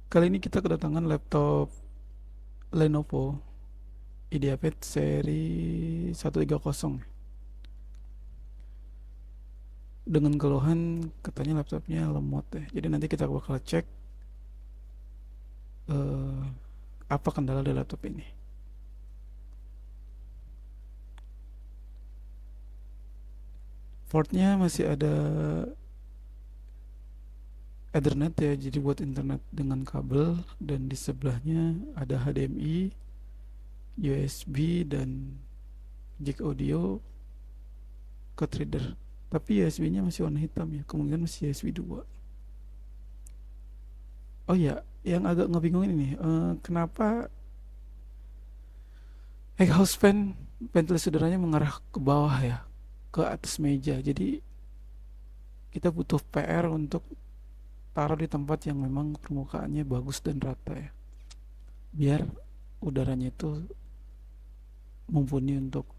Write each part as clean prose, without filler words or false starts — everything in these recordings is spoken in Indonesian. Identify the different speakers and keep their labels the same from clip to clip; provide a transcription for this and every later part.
Speaker 1: Kali ini kita kedatangan laptop Lenovo IdeaPad seri 130 dengan keluhan katanya laptopnya lemot ya. Jadi nanti kita bakal cek eh, apa kendala dari laptop ini. Portnya masih ada Ethernet ya, jadi buat internet dengan kabel, dan di sebelahnya ada HDMI, USB, dan jack audio ke reader. Tapi USB-nya masih warna hitam ya, kemungkinan masih USB 2. Oh ya, yang agak ngebingungin ini, kenapa exhaust fan ventilasi udaranya mengarah ke bawah ya, ke atas meja. Jadi kita butuh PR untuk taruh di tempat yang memang permukaannya bagus dan rata ya, biar udaranya itu mumpuni untuk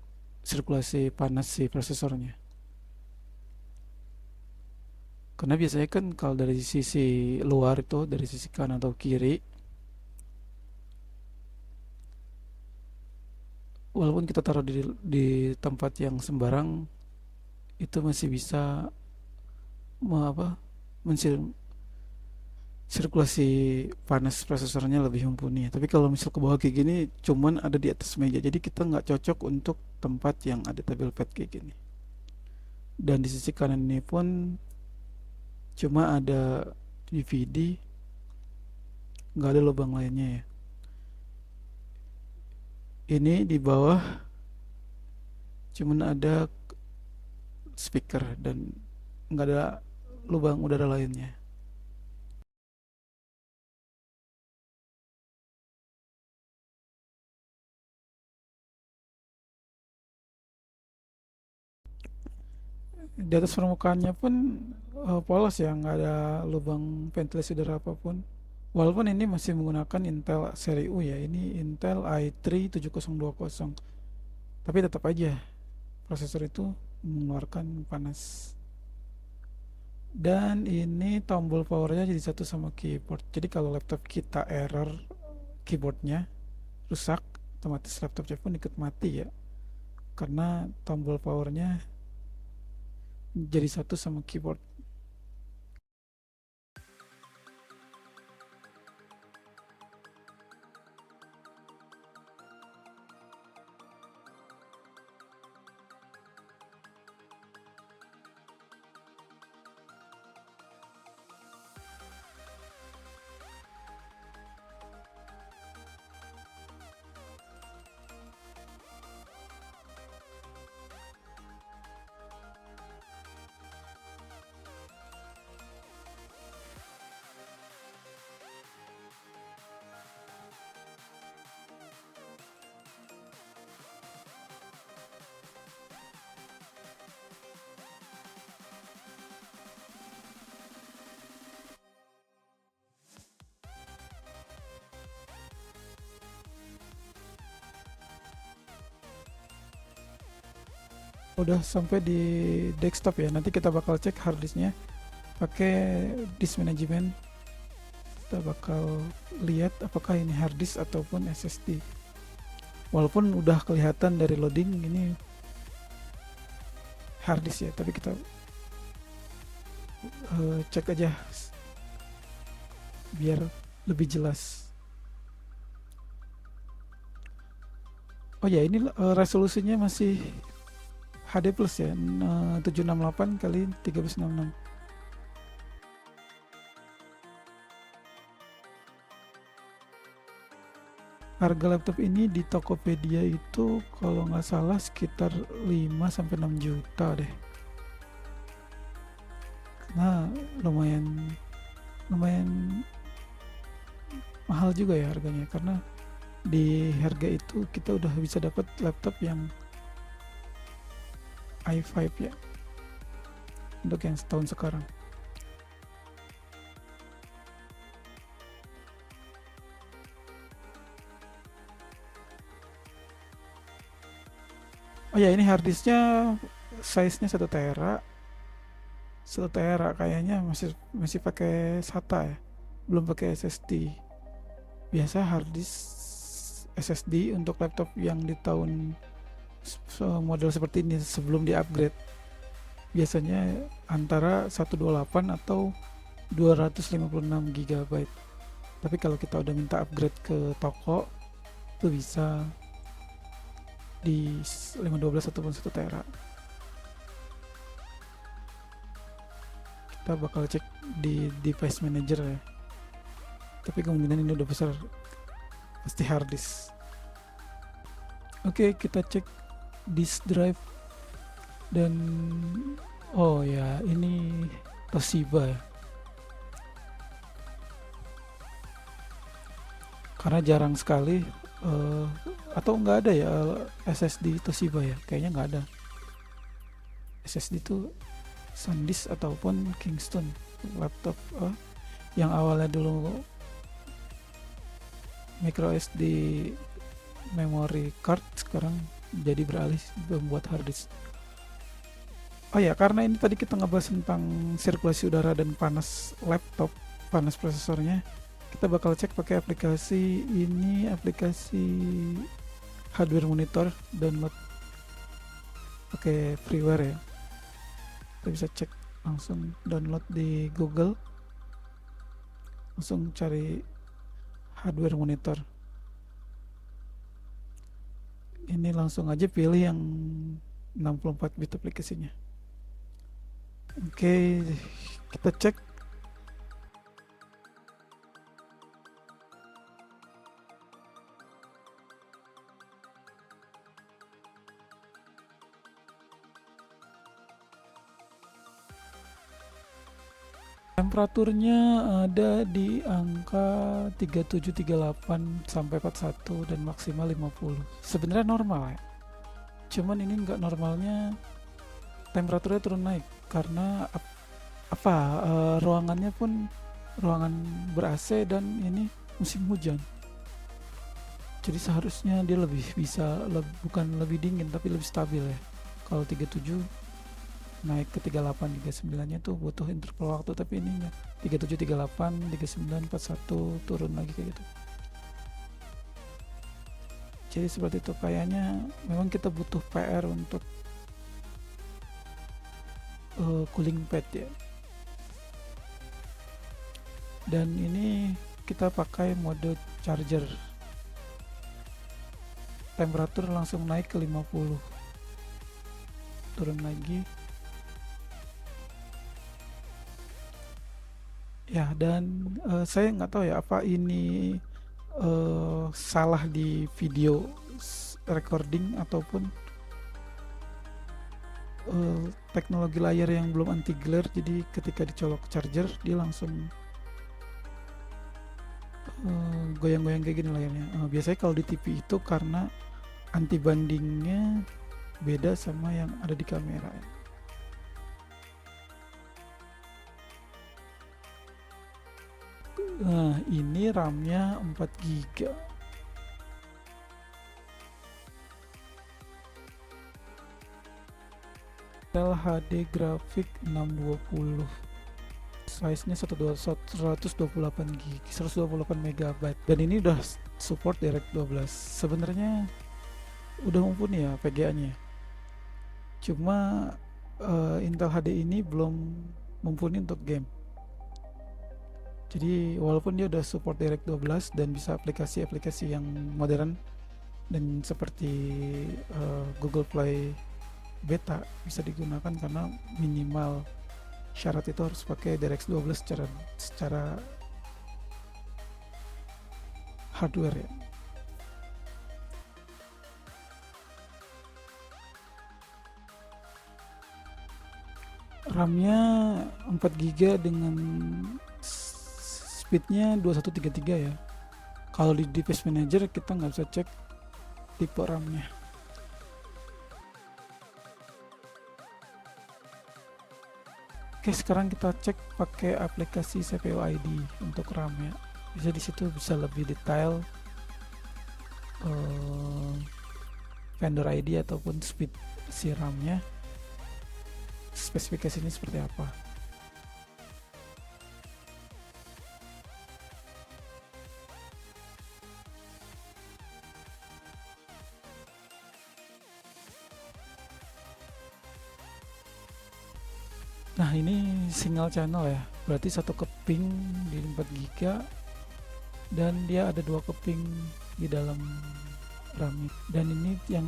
Speaker 1: sirkulasi panas si prosesornya. Karena biasanya kan kalau dari sisi luar itu, dari sisi kanan atau kiri, walaupun kita taruh di tempat yang sembarang, itu masih bisa apa, sirkulasi panas prosesornya lebih mumpuni. Tapi kalau misal ke bawah kayak gini, cuman ada di atas meja, jadi kita nggak cocok untuk tempat yang ada tabel pad kayak gini. Dan di sisi kanan ini pun cuma ada DVD, nggak ada lubang lainnya ya. Ini di bawah cuman ada speaker dan nggak ada lubang udara lainnya. Di atas permukaannya pun polos ya, nggak ada lubang ventilasi udara apapun. Walaupun ini masih menggunakan Intel seri U ya, ini Intel i3 7020, tapi tetap aja prosesor itu mengeluarkan panas. Dan ini tombol powernya jadi satu sama keyboard. Jadi kalau laptop kita error, keyboardnya rusak, otomatis laptopnya pun ikut mati ya, karena tombol powernya jadi satu sama keyboard. Udah sampai di desktop ya. Nanti kita bakal cek harddisknya pakai disk management. Kita bakal lihat apakah ini harddisk ataupun SSD. Walaupun udah kelihatan dari loading ini harddisk ya, tapi kita cek aja biar lebih jelas. Oh ya, ini resolusinya masih HD plus ya, 768 kali 1366. Harga laptop ini di Tokopedia itu kalau nggak salah sekitar 5 sampai 6 juta deh. Nah, lumayan lumayan mahal juga ya harganya, karena di harga itu kita udah bisa dapat laptop yang i5 ya, untuk yang setahun sekarang. Oh ya, ini harddisknya size-nya 1 tera. 1 tera kayaknya masih masih pakai SATA ya. belum pakai SSD. Biasa harddisk SSD untuk laptop yang di tahun model seperti ini sebelum di upgrade biasanya antara 128 atau 256 GB. Tapi kalau kita udah minta upgrade ke toko itu bisa di 512 ataupun 1 tera. Kita bakal cek di device manager ya, tapi kemungkinan ini udah besar, pasti harddisk. Oke, kita cek disk drive dan oh ya, ini Toshiba ya, karena jarang sekali atau nggak ada ya SSD Toshiba ya, kayaknya nggak ada. SSD itu SanDisk ataupun Kingston laptop yang awalnya dulu micro SD memory card, sekarang jadi beralih membuat harddisk. Oh ya, karena ini tadi kita ngebahas tentang sirkulasi udara dan panas laptop, panas prosesornya, kita bakal cek pakai aplikasi ini, aplikasi hardware monitor, download pakai freeware ya. Kita bisa cek langsung, download di Google, langsung cari hardware monitor. Ini langsung aja pilih yang 64 bit aplikasinya. Oke, kita cek. Temperaturnya ada di angka 3738 sampai 41 dan maksimal 50. Sebenarnya normal ya. Cuman ini nggak normalnya temperaturnya turun naik karena ruangannya pun ruangan ber-AC dan ini musim hujan. Jadi seharusnya dia lebih bisa bukan lebih dingin tapi lebih stabil ya. Kalau 37 naik ke 38, 39 nya tuh butuh interval waktu, tapi ini 37, 38, 39, 41 turun lagi kayak gitu. Jadi seperti itu, kayaknya memang kita butuh PR untuk cooling pad ya. Dan ini kita pakai mode charger, temperatur langsung naik ke 50, turun lagi ya. Dan saya nggak tahu ya apa ini salah di video recording ataupun teknologi layar yang belum anti glare, jadi ketika dicolok charger dia langsung goyang-goyang kayak gini layarnya. Biasanya kalau di TV itu karena anti bandingnya beda sama yang ada di kamera. Nah, ini RAM-nya 4 GB. Intel HD grafik 620. Size-nya 128 GB, 128 MB. Dan ini udah support DirectX 12. Sebenarnya udah mumpuni ya VGA-nya. Cuma Intel HD ini belum mumpuni untuk game. Jadi walaupun dia udah support DirectX 12 dan bisa aplikasi-aplikasi yang modern dan seperti Google Play Beta bisa digunakan, karena minimal syarat itu harus pakai DirectX 12 secara hardware ya. RAM-nya 4 GB dengan speednya 2133 ya. Kalau di device manager kita nggak bisa cek tipe RAM-nya. Oke, sekarang kita cek pakai aplikasi CPU ID untuk RAM ya. Bisa di situ bisa lebih detail vendor ID ataupun speed si RAM-nya, spesifikasinya seperti apa. Nah, ini single channel ya, berarti satu keping di 4 giga dan dia ada dua keping di dalam RAM, dan ini yang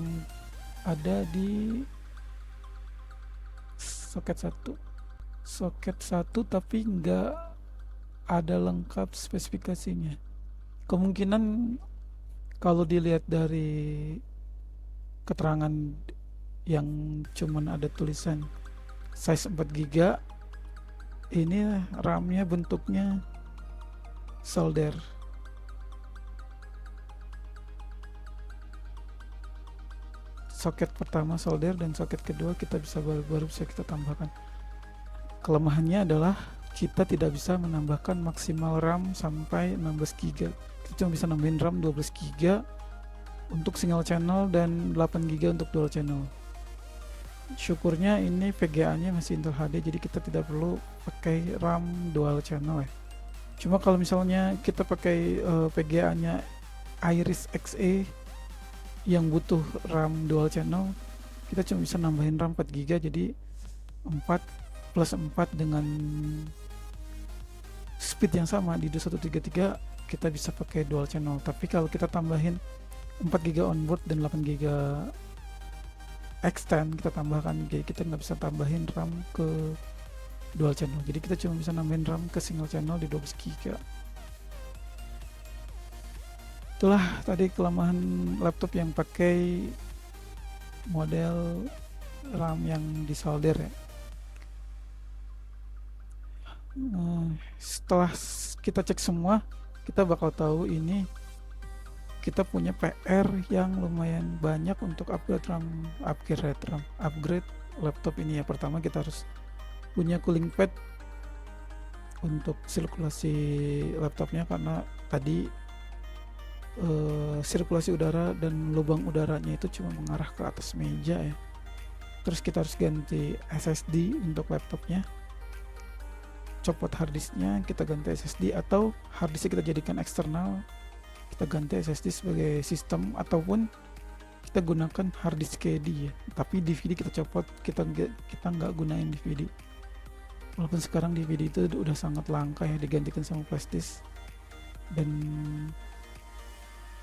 Speaker 1: ada di soket satu tapi nggak ada lengkap spesifikasinya. Kemungkinan kalau dilihat dari keterangan yang cuman ada tulisan size 4 giga, ini RAM-nya bentuknya solder. Soket pertama solder dan soket kedua kita bisa baru bisa kita tambahkan. Kelemahannya adalah kita tidak bisa menambahkan maksimal RAM sampai 16 GB. Kita cuma bisa nambahin RAM 12 GB untuk single channel dan 8 GB untuk dual channel. Syukurnya ini VGA-nya masih Intel HD, jadi kita tidak perlu pakai RAM dual channel ya. Cuma kalau misalnya kita pakai VGA-nya Iris Xe yang butuh RAM dual channel, kita cuma bisa nambahin RAM 4 GB, jadi 4 plus 4 dengan speed yang sama di 2133 kita bisa pakai dual channel. Tapi kalau kita tambahin 4 GB onboard dan 8 GB extend, kita tambahkan, jadi kita nggak bisa tambahin RAM ke dual channel, jadi kita cuma bisa nambahin RAM ke single channel di 12 GB. Itulah tadi kelemahan laptop yang pakai model RAM yang disolder ya. Setelah kita cek semua, kita bakal tahu ini kita punya PR yang lumayan banyak untuk upgrade laptop ini ya. Pertama kita harus punya cooling pad untuk sirkulasi laptopnya, karena tadi sirkulasi udara dan lubang udaranya itu cuma mengarah ke atas meja ya. Terus kita harus ganti SSD untuk laptopnya, copot harddisknya, kita ganti SSD, atau harddisknya kita jadikan eksternal, kita ganti SSD sebagai sistem, ataupun kita gunakan harddisk KD ya, tapi DVD kita copot, kita nggak gunain DVD. Walaupun sekarang DVD itu udah sangat langka ya, digantikan sama flash disk, dan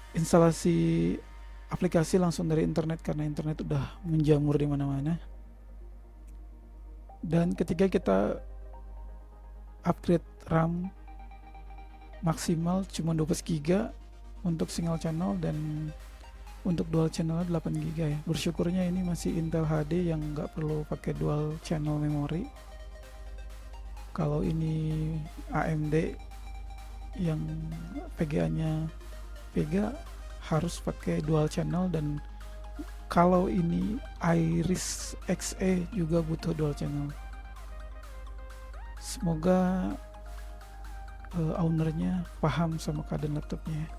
Speaker 1: instalasi aplikasi langsung dari internet karena internet udah menjamur di mana-mana. Dan ketika kita upgrade RAM maksimal cuma 12 GB untuk single channel dan untuk dual channel 8 GB ya. Bersyukurnya ini masih Intel HD yang nggak perlu pakai dual channel memori. Kalau ini AMD yang VGA-nya Vega harus pakai dual channel, dan kalau ini Iris Xe juga butuh dual channel. Semoga ownernya paham sama keadaan laptopnya.